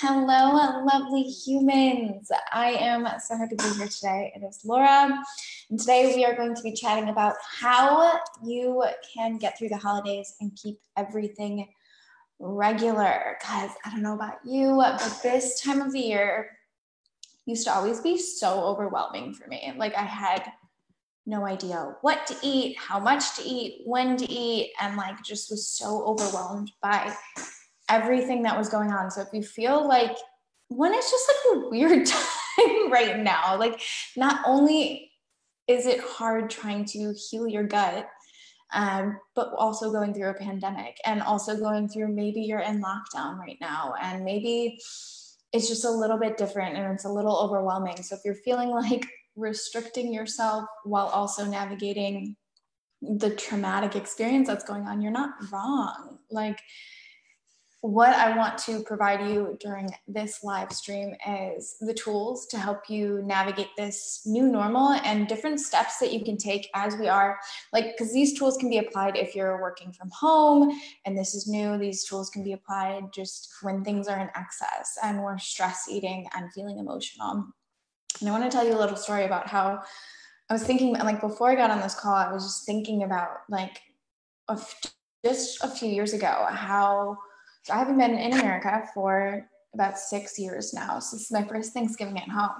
Hello, lovely humans. I am so happy to be here today. It is Laura, and today we are going to be chatting about how you can get through the holidays and keep everything regular. Because I don't know about you, but this time of the year used to always be so overwhelming for me. Like I had no idea what to eat, how much to eat, when to eat, and like just was so overwhelmed by everything that was going on. So if you feel like when it's just like a weird time right now, like not only is it hard trying to heal your gut, but also going through a pandemic and also going through, maybe you're in lockdown right now and maybe it's just a little bit different and it's a little overwhelming. So if you're feeling like restricting yourself while also navigating the traumatic experience that's going on, you're not wrong. Like, what I want to provide you during this live stream is the tools to help you navigate this new normal and different steps that you can take as we are, like, because these tools can be applied if you're working from home and this is new. These tools can be applied just when things are in excess and we're stress eating and feeling emotional. And I want to tell you a little story about how I was thinking, like before I got on this call, I was just thinking about like just a few years ago, how so I haven't been in America for about 6 years now. So this is my first Thanksgiving at home.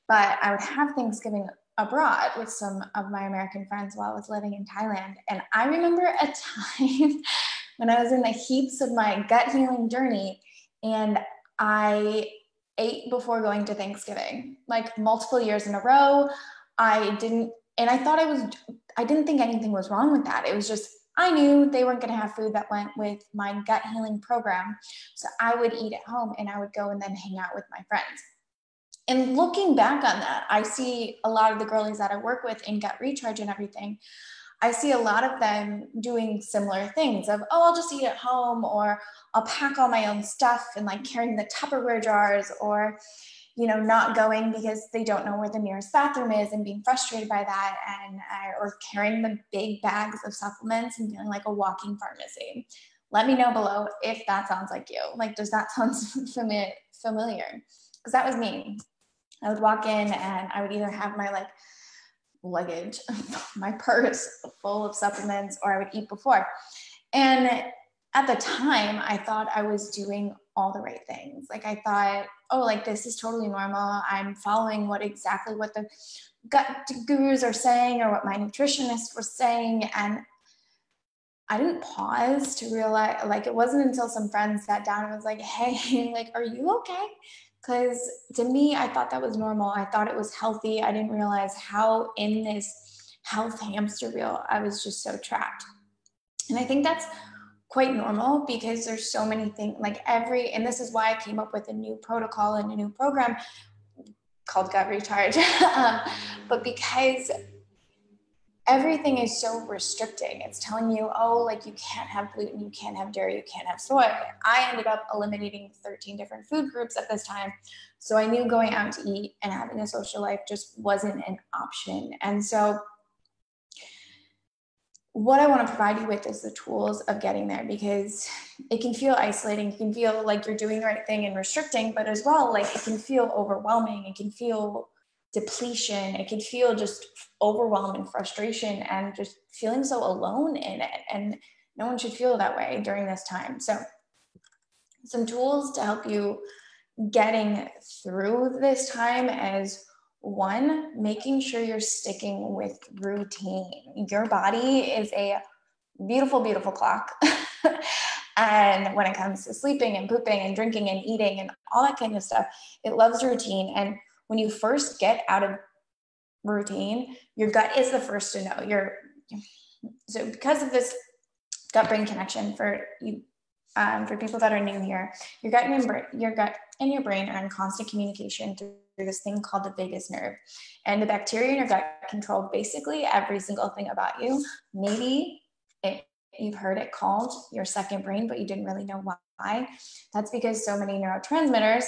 But I would have Thanksgiving abroad with some of my American friends while I was living in Thailand. And I remember a time when I was in the heaps of my gut healing journey and I ate before going to Thanksgiving, like multiple years in a row. I didn't think anything was wrong with that. It was just, I knew they weren't going to have food that went with my gut healing program. So I would eat at home and I would go and then hang out with my friends. And looking back on that, I see a lot of the girlies that I work with in gut recharge and everything. I see a lot of them doing similar things of, oh, I'll just eat at home, or I'll pack all my own stuff and like carrying the Tupperware jars, or not going because they don't know where the nearest bathroom is and being frustrated by that, and or carrying the big bags of supplements and feeling like a walking pharmacy. Let me know below if that sounds like you. Like, does that sound familiar? Because that was me. I would walk in and I would either have my like luggage, my purse full of supplements, or I would eat before. And at the time, I thought I was doing all the right things. Like I thought, oh, like this is totally normal. I'm following exactly what the gut gurus are saying or what my nutritionist was saying. And I didn't pause to realize, like, it wasn't until some friends sat down and was like, hey, like, are you okay? Because to me, I thought that was normal. I thought it was healthy. I didn't realize how in this health hamster wheel, I was just so trapped. And I think that's quite normal because there's so many things, like and this is why I came up with a new protocol and a new program called Gut Recharge. But because everything is so restricting, it's telling you, oh, like you can't have gluten, you can't have dairy, you can't have soy. I ended up eliminating 13 different food groups at this time. So I knew going out to eat and having a social life just wasn't an option. And so what I want to provide you with is the tools of getting there, because it can feel isolating. You can feel like you're doing the right thing and restricting, but as well, like it can feel overwhelming. It can feel depletion. It can feel just overwhelm and frustration and just feeling so alone in it. And no one should feel that way during this time. So some tools to help you getting through this time is, one, making sure you're sticking with routine. Your body is a beautiful, beautiful clock. And when it comes to sleeping and pooping and drinking and eating and all that kind of stuff, it loves routine. And when you first get out of routine, your gut is the first to know. So because of this gut-brain connection, for people that are new here, your gut and your brain are in constant communication through this thing called the vagus nerve. And the bacteria in your gut control basically every single thing about you. Maybe you've heard it called your second brain, but you didn't really know why. That's because so many neurotransmitters,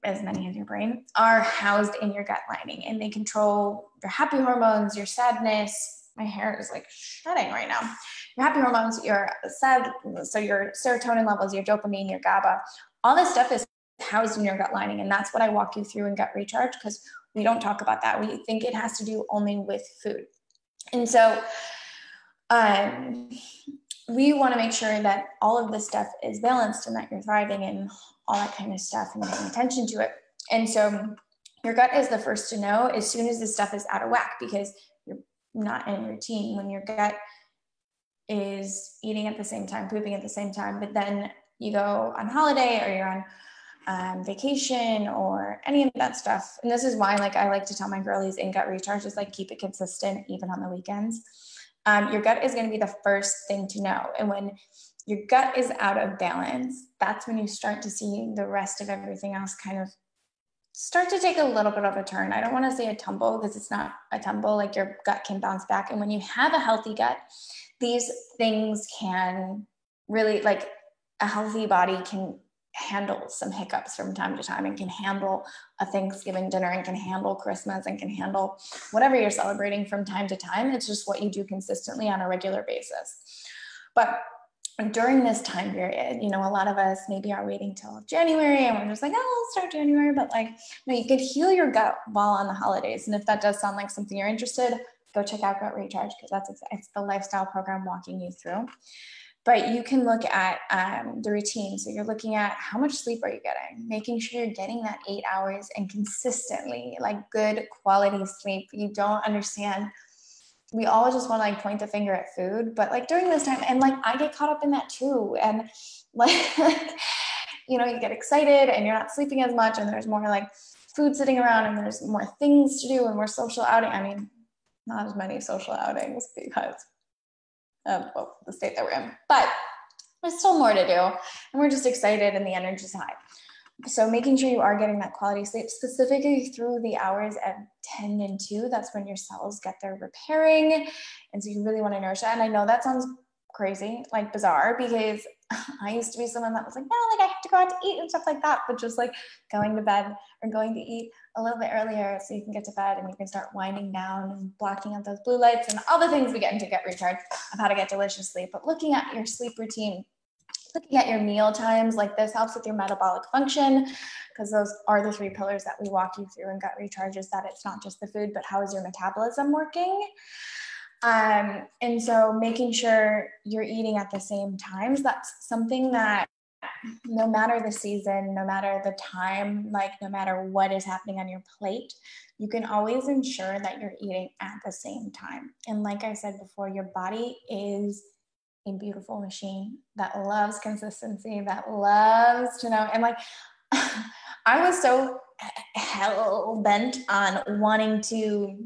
as many as your brain, are housed in your gut lining, and they control your happy hormones, your sadness. My hair is like shedding right now. your happy hormones, your sad, so your serotonin levels, your dopamine, your GABA, all this stuff is housed in your gut lining. And that's what I walk you through in Gut Recharge, because we don't talk about that. We think it has to do only with food. And so we want to make sure that all of this stuff is balanced and that you're thriving and all that kind of stuff and paying attention to it. And so your gut is the first to know as soon as this stuff is out of whack, because you're not in routine. When your gut is eating at the same time, pooping at the same time, but then you go on holiday or you're on vacation or any of that stuff. And this is why, like, I like to tell my girlies in Gut Recharge is like, keep it consistent even on the weekends. Your gut is going to be the first thing to know. And when your gut is out of balance, that's when you start to see the rest of everything else kind of start to take a little bit of a turn. I don't want to say a tumble, because it's not a tumble. Like, your gut can bounce back. And when you have a healthy gut, these things can really, like, a healthy body can handle some hiccups from time to time, and can handle a Thanksgiving dinner, and can handle Christmas, and can handle whatever you're celebrating from time to time. It's just what you do consistently on a regular basis. But during this time period, you know, a lot of us maybe are waiting till January and we're just like, oh, let's start January. But like, you know, you could heal your gut while on the holidays. And if that does sound like something you're interested, go check out Gut Recharge, because it's the lifestyle program walking you through. But you can look at the routine. So you're looking at how much sleep are you getting, making sure you're getting that 8 hours and consistently, like, good quality sleep. You don't understand. We all just want to, like, point the finger at food, but like during this time, and like I get caught up in that too. And like, you know, you get excited and you're not sleeping as much, and there's more like food sitting around, and there's more things to do and more social outing. I mean, not as many social outings because of the state that we're in, but there's still more to do, and we're just excited and the energy's high. So making sure you are getting that quality sleep, specifically through the hours at 10 and 2, that's when your cells get their repairing. And so you really want to nourish that. And I know that sounds crazy, like bizarre, because I used to be someone that was like, no, like I have to go out to eat and stuff like that. But just like going to bed or going to eat a little bit earlier so you can get to bed and you can start winding down and blocking out those blue lights and all the things we get into Gut Recharge of how to get delicious sleep. But looking at your sleep routine, looking at your meal times, like this helps with your metabolic function, because those are the 3 pillars that we walk you through in Gut Recharge, is that it's not just the food, but how is your metabolism working? And so making sure you're eating at the same times, that's something that no matter the season, no matter the time, like no matter what is happening on your plate, you can always ensure that you're eating at the same time. And like I said before, your body is a beautiful machine that loves consistency, that loves to know. And like, I was so hell bent on wanting to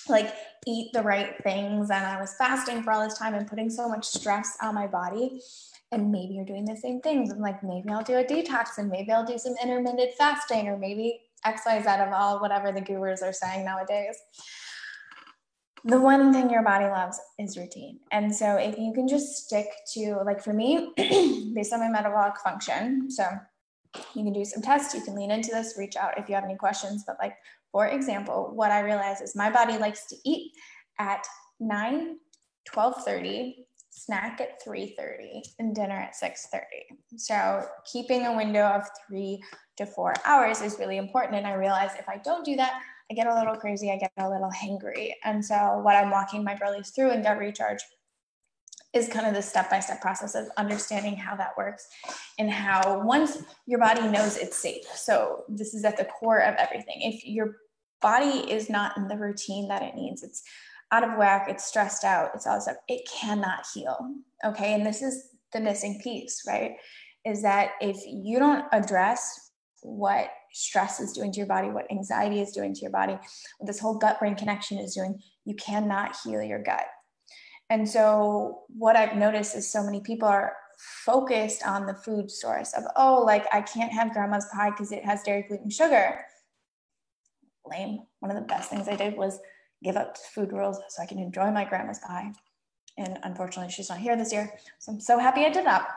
like eat the right things, and I was fasting for all this time and putting so much stress on my body. And maybe you're doing the same things. And like, maybe I'll do a detox, and maybe I'll do some intermittent fasting, or maybe XYZ of all whatever the gurus are saying nowadays. The one thing your body loves is routine. And so if you can just stick to, like for me, based on my metabolic function, so you can do some tests, you can lean into this, reach out if you have any questions. But like, for example, what I realize is my body likes to eat at 9, 12:30, snack at 3:30, and dinner at 6:30. So keeping a window of 3 to 4 hours is really important. And I realize if I don't do that, I get a little crazy, I get a little hangry. And so what I'm walking my girlies through in Gut Recharge is kind of the step-by-step process of understanding how that works, and how once your body knows it's safe. So this is at the core of everything. If your body is not in the routine that it needs, it's out of whack, it's stressed out, it's all this stuff, it cannot heal. Okay. And this is the missing piece, right? Is that if you don't address what stress is doing to your body, what anxiety is doing to your body, what this whole gut-brain connection is doing, you cannot heal your gut. And so what I've noticed is so many people are focused on the food source of, oh, like I can't have grandma's pie because it has dairy, gluten, sugar. Lame. One of the best things I did was give up food rules so I can enjoy my grandma's pie. And unfortunately, she's not here this year. So I'm so happy I did that.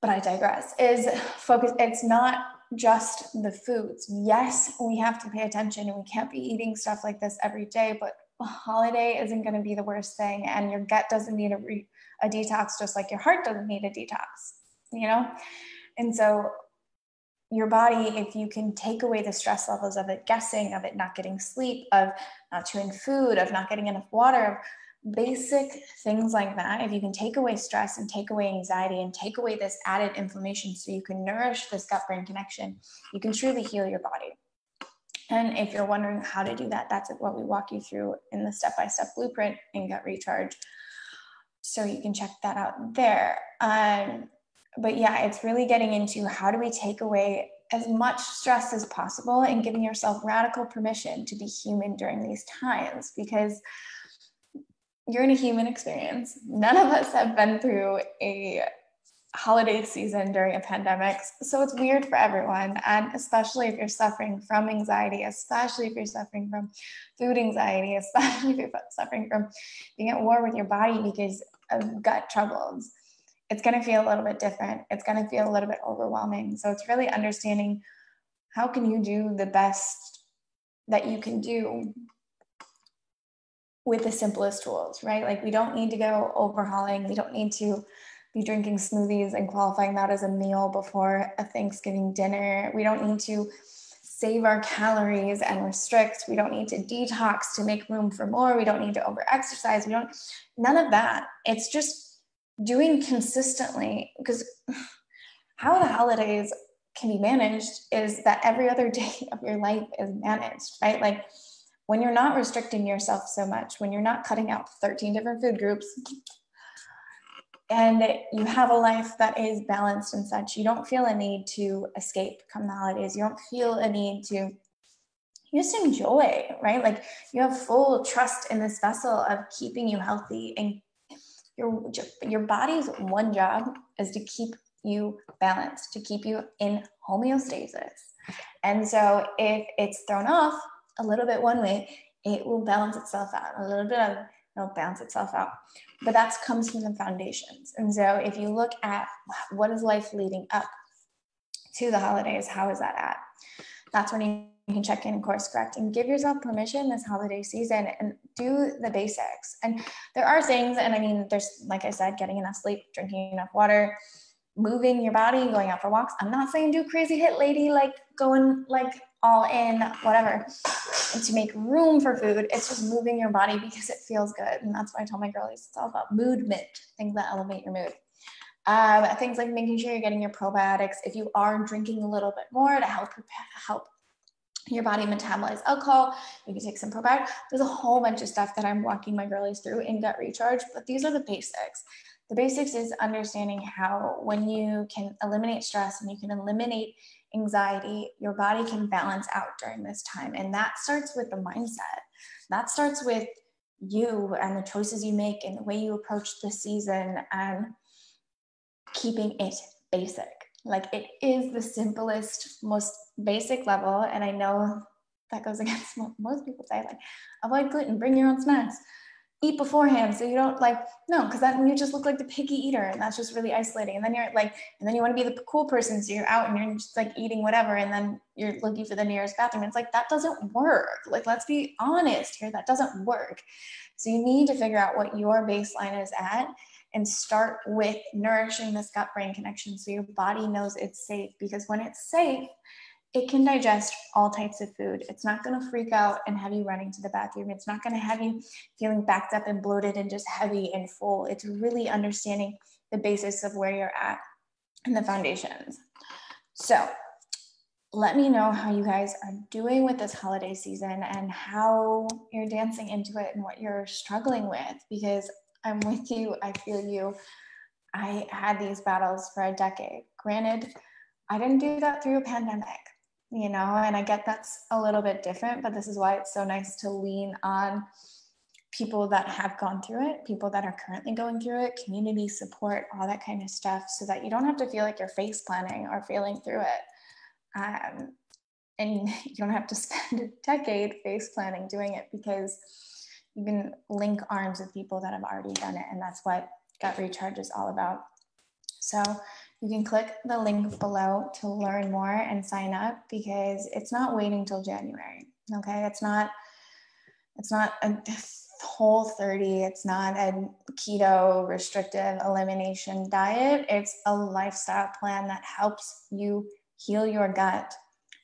But I digress, is focus. It's not just the foods. Yes, we have to pay attention and we can't be eating stuff like this every day, but a holiday isn't going to be the worst thing, and your gut doesn't need a detox, just like your heart doesn't need a detox, you know? And so your body, if you can take away the stress levels of it guessing, of it not getting sleep, of not chewing food, of not getting enough water, basic things like that, if you can take away stress and take away anxiety and take away this added inflammation so you can nourish this gut-brain connection, you can truly heal your body. And if you're wondering how to do that, that's what we walk you through in the step-by-step blueprint in Gut Recharge. So you can check that out there. But yeah, it's really getting into how do we take away as much stress as possible and giving yourself radical permission to be human during these times, because you're in a human experience. None of us have been through a holiday season during a pandemic. So it's weird for everyone. And especially if you're suffering from anxiety, especially if you're suffering from food anxiety, especially if you're suffering from being at war with your body because of gut troubles, it's going to feel a little bit different. It's going to feel a little bit overwhelming. So it's really understanding how can you do the best that you can do with the simplest tools, right? Like we don't need to go overhauling. We don't need to be drinking smoothies and qualifying that as a meal before a Thanksgiving dinner. We don't need to save our calories and restrict. We don't need to detox to make room for more. We don't need to over-exercise. None of that. It's just doing consistently, because how the holidays can be managed is that every other day of your life is managed, right? Like when you're not restricting yourself so much, when you're not cutting out 13 different food groups, and you have a life that is balanced and such, you don't feel a need to escape come the holidays. You don't feel a need to, you just enjoy, right? Like you have full trust in this vessel of keeping you healthy, and your body's one job is to keep you balanced, to keep you in homeostasis. And so if it's thrown off a little bit one way, it will balance itself out. A little bit of it'll balance itself out. But that comes from the foundations. And so if you look at what is life leading up to the holidays, how is that at? That's when you can check in and course correct and give yourself permission this holiday season and do the basics. And there are things, and I mean, there's, like I said, getting enough sleep, drinking enough water, moving your body, going out for walks. I'm not saying do crazy hit lady, like going like all in, whatever, and to make room for food. It's just moving your body because it feels good. And that's why I tell my girlies, it's all about movement, things that elevate your mood. Things like making sure you're getting your probiotics. If you are drinking a little bit more to help your body metabolize alcohol, you can take some probiotics. There's a whole bunch of stuff that I'm walking my girlies through in Gut Recharge, but these are the basics. The basics is understanding how when you can eliminate stress and you can eliminate anxiety, your body can balance out during this time. And that starts with the mindset. That starts with you and the choices you make and the way you approach the season and keeping it basic. Like it is the simplest, most basic level. And I know that goes against what most people say, like avoid gluten, bring your own snacks, eat beforehand. So you don't no, because then you just look like the picky eater and that's just really isolating. And then you're like, and then you want to be the cool person. So you're out and you're just like eating whatever. And then you're looking for the nearest bathroom. It's like, that doesn't work. Like, let's be honest here. That doesn't work. So you need to figure out what your baseline is at and start with nourishing this gut-brain connection so your body knows it's safe, because when it's safe, it can digest all types of food. It's not going to freak out and have you running to the bathroom. It's not going to have you feeling backed up and bloated and just heavy and full. It's really understanding the basis of where you're at and the foundations. So let me know how you guys are doing with this holiday season and how you're dancing into it and what you're struggling with, because I'm with you. I feel you. I had these battles for a decade. Granted, I didn't do that through a pandemic, and I get that's a little bit different, but this is why it's so nice to lean on people that have gone through it, people that are currently going through it, community support, all that kind of stuff, so that you don't have to feel like you're face planning or failing through it. And you don't have to spend a decade face planning doing it, because you can link arms with people that have already done it. And that's what Gut Recharge is all about. So you can click the link below to learn more and sign up, because it's not waiting till January. Okay. It's not It's not a whole 30. It's not a keto restrictive elimination diet. It's a lifestyle plan that helps you heal your gut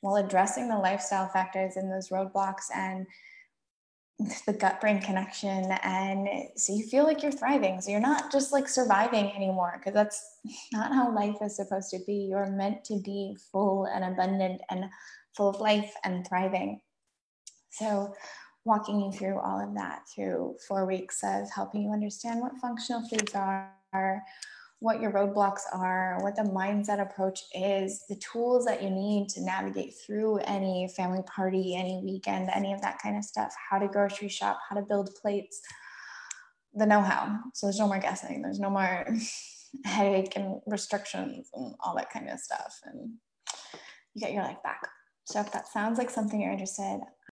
while addressing the lifestyle factors and those roadblocks and the gut brain connection. And so you feel like you're thriving. So you're not just like surviving anymore, because that's not how life is supposed to be. You're meant to be full and abundant and full of life and thriving. So walking you through all of that through 4 weeks of helping you understand what functional foods are, what your roadblocks are, what the mindset approach is, the tools that you need to navigate through any family party, any weekend, any of that kind of stuff, how to grocery shop, how to build plates, the know-how. So there's no more guessing. There's no more headache and restrictions and all that kind of stuff. And you get your life back. So if that sounds like something you're interested,